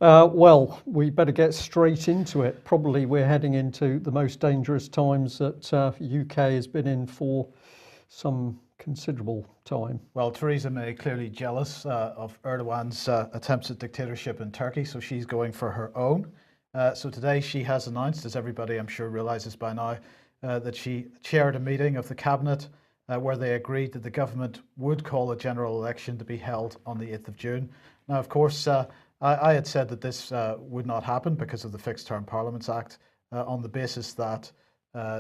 Well, we better get straight into it. Probably we're heading into the most dangerous times that UK has been in for some considerable time. Well, Theresa May clearly jealous of Erdogan's attempts at dictatorship in Turkey, so she's going for her own. So today she has announced, as everybody I'm sure realises by now, that she chaired a meeting of the cabinet where they agreed that the government would call a general election to be held on the 8th of June. Now, of course, I had said that this would not happen because of the Fixed Term Parliaments Act, on the basis that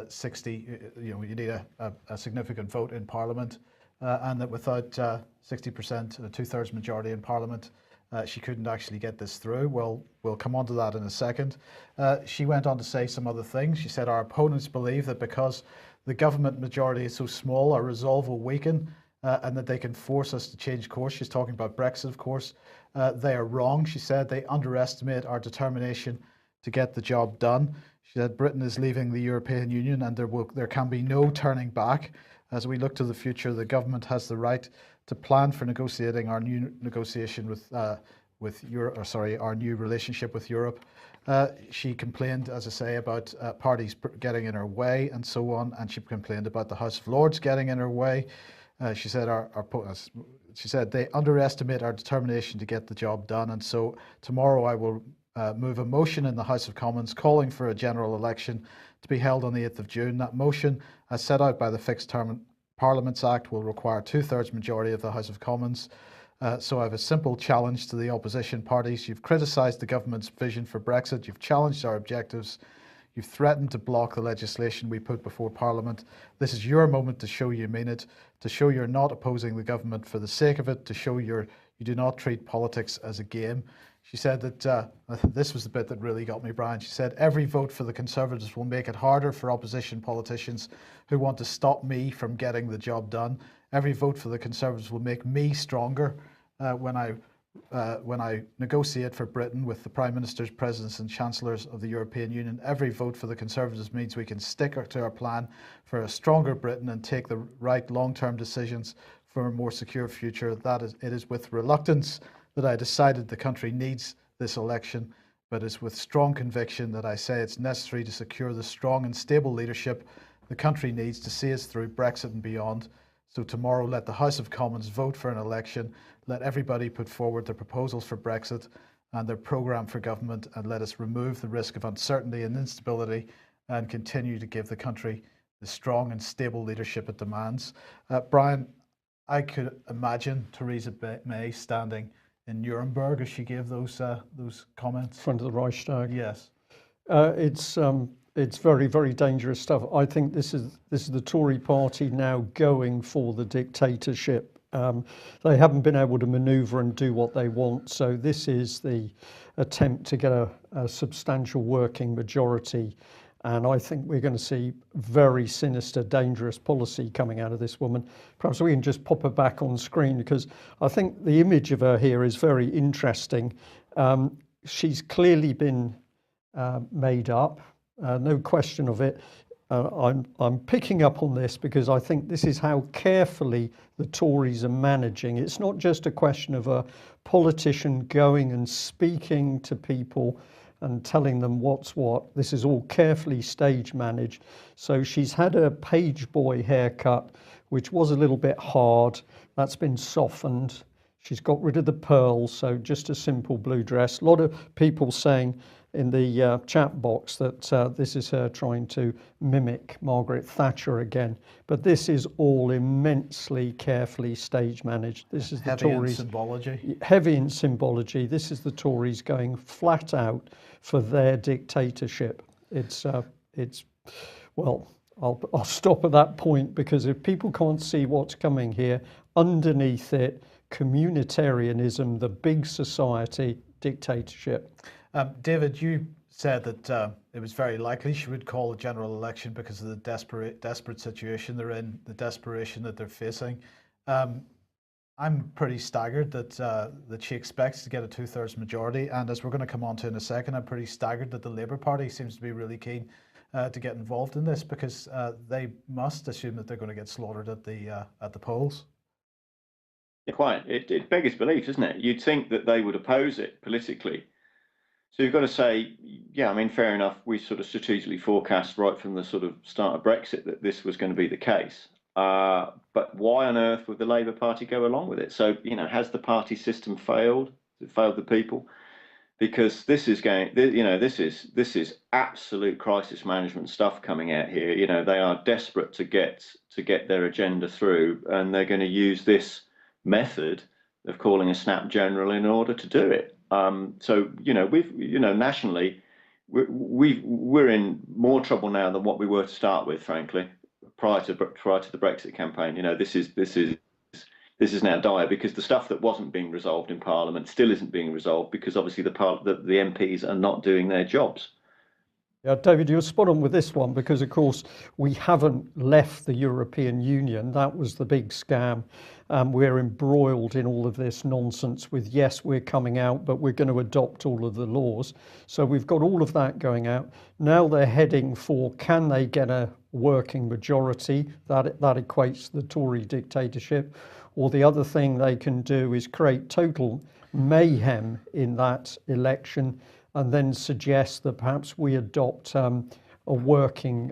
60, you need a significant vote in Parliament, and that without 60%, a two-thirds majority in Parliament, she couldn't actually get this through. Well, we'll come on to that in a second. She went on to say some other things. She said, our opponents believe that because the government majority is so small, our resolve will weaken, and that they can force us to change course. She's talking about Brexit, of course. They are wrong, she said. They underestimate our determination to get the job done. She said Britain is leaving the European Union and there can be no turning back. As we look to the future, the government has the right to plan for negotiating our new negotiation with Europe, or sorry, our new relationship with Europe. She complained, as I say, about parties getting in her way and so on, and she complained about the House of Lords getting in her way. She said they underestimate our determination to get the job done, and so tomorrow I will move a motion in the House of Commons calling for a general election to be held on the 8th of June. That motion, as set out by the Fixed Term Parliaments Act, will require a two-thirds majority of the House of Commons. So I have a simple challenge to the opposition parties. You've criticised the government's vision for Brexit. You've challenged our objectives. You've threatened to block the legislation we put before Parliament. This is your moment to show you mean it, to show you're not opposing the government for the sake of it, to show you do not treat politics as a game. She said that, this was the bit that really got me, Brian. She said, every vote for the Conservatives will make it harder for opposition politicians who want to stop me from getting the job done. Every vote for the Conservatives will make me stronger when I negotiate for Britain with the Prime Ministers, Presidents and Chancellors of the European Union. Every vote for the Conservatives means we can stick to our plan for a stronger Britain and take the right long-term decisions for a more secure future. It is with reluctance that I decided the country needs this election, but it's with strong conviction that I say it's necessary to secure the strong and stable leadership the country needs to see us through Brexit and beyond. So tomorrow, let the House of Commons vote for an election. Let everybody put forward their proposals for Brexit and their programme for government, and let us remove the risk of uncertainty and instability and continue to give the country the strong and stable leadership it demands. Brian, I could imagine Theresa May standing in Nuremberg as she gave those comments. In front of the Reichstag. Yes. It's very, very dangerous stuff. I think this is the Tory party now going for the dictatorship. They haven't been able to manoeuvre and do what they want, so this is the attempt to get a substantial working majority. And I think we're going to see very sinister, dangerous policy coming out of this woman. Perhaps we can just pop her back on screen, because I think the image of her here is very interesting. She's clearly been made up, no question of it. I'm picking up on this because I think this is how carefully the Tories are managing. It's not just a question of a politician going and speaking to people and telling them what's what. This is all carefully stage managed. So she's had a page boy haircut, which was a little bit hard. That's been softened. She's got rid of the pearls, so just a simple blue dress. A lot of people saying in the chat box that this is her trying to mimic Margaret Thatcher again. But this is all immensely carefully stage managed. This is the heavy Tories. In symbology. Heavy in symbology. This is the Tories going flat out for their dictatorship. Well, I'll stop at that point, because if people can't see what's coming here, underneath it, communitarianism, the big society, dictatorship. David, you said that it was very likely she would call a general election because of the desperate situation they're in, the desperation that they're facing. I'm pretty staggered that she expects to get a two-thirds majority, and as we're going to come on to in a second, I'm pretty staggered that the Labour Party seems to be really keen to get involved in this, because they must assume that they're going to get slaughtered at the polls. Yeah, quite. It beggars belief, doesn't it? You'd think that they would oppose it politically, So you've got to say, yeah, I mean, fair enough. We sort of strategically forecast right from the sort of start of Brexit that this was going to be the case. But why on earth would the Labour Party go along with it? So, has the party system failed? Has it failed the people? Because this is going, this is absolute crisis management stuff coming out here. They are desperate to get their agenda through, and they're going to use this method of calling a snap general in order to do it. So we've nationally we're in more trouble now than what we were to start with, frankly, prior to the Brexit campaign. This is now dire because the stuff that wasn't being resolved in Parliament still isn't being resolved because obviously the MPs are not doing their jobs. Yeah, David, you're spot on with this one because, of course, we haven't left the European Union. That was the big scam. We're embroiled in all of this nonsense with, yes, we're coming out, but we're going to adopt all of the laws. So we've got all of that going out. Now they're heading for, can they get a working majority? That equates to the Tory dictatorship. Or the other thing they can do is create total mayhem in that election and then suggest that perhaps we adopt a working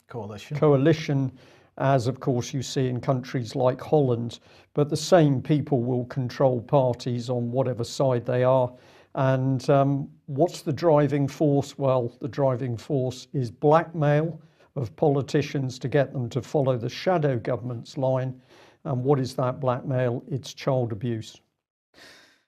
coalition, as of course you see in countries like Holland. But the same people will control parties on whatever side they are. And what's the driving force? Well, the driving force is blackmail of politicians to get them to follow the shadow government's line. And what is that blackmail? It's child abuse.